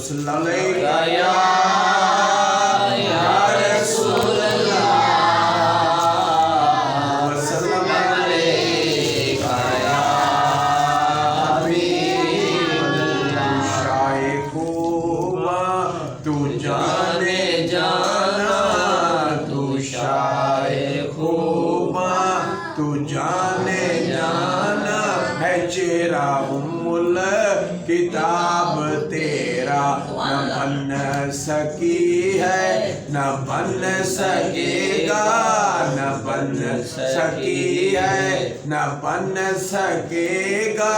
صلی اللہ علیہ یا رسول اللہ وسلم علیکہ یا حبیب اللہ شائع خوباں تو جانے جانا تو شائع خوباں تو جانے جانا ہے چہرہ کتاب تیرا نہ بن سکی ہے نہ بن سکے گا نہ بن سکی ہے نہ بن سکے گا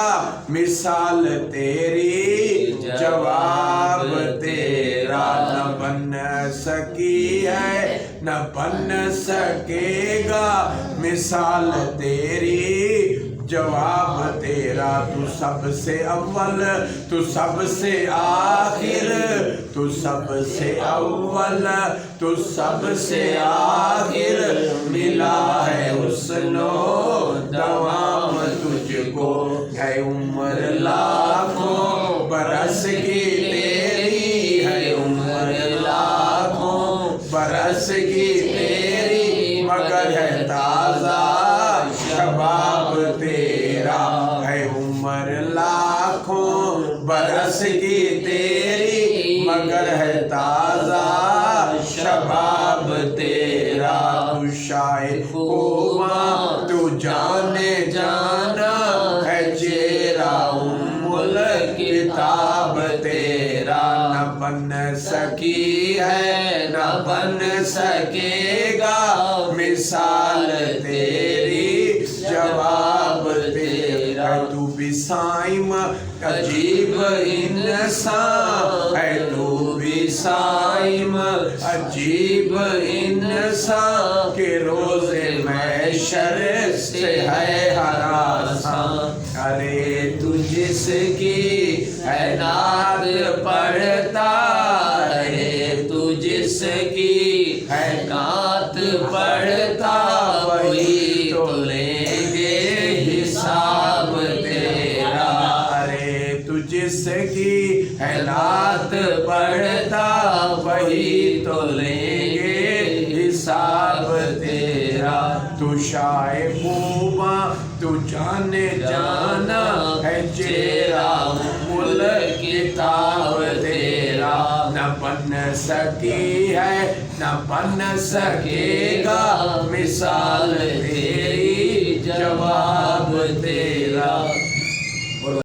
مثال تیری جواب تیرا نہ بن سکی ہے نہ بن سکے گا مثال تیری جواب تیرا تو سب سے اول تو سب سے آخر تو سب سے اول تو سب سے آخر ملا ہے حسن و دوام تجھ کو ہے عمر لاکھوں برس کی تیری ہے عمر لاکھوں برس کی تیری مگر ہے تازہ شباب تیرا ہے عمر لاکھوں برس کی تیری مگر ہے تازہ شباب تیرا تو شائع خوباں تو جانے جانا ہے چہرہ کتاب تیرا نہ بن سکی ہے نہ بن سکے گا مثال تیری جواب تیرا تو بھی سائم عجیب انسان ہے تو بھی سائم عجیب انسان کہ روز محشر سے ہے ہراساں ارے تو جس کی ہے نعت پڑھتا ہے تو جس کی ہے نعت پڑھتا وہی تو لیں گے حساب تیرا ارے تو جس کی ہے نعت پڑھتا وہی تو لیں گے حساب تیرا تو شائع خوباں تو جانے جانا ہے چہرہ کتاب تیرا نہ بن سکی ہے نہ بن سکے گا مثال تیری جواب تیرا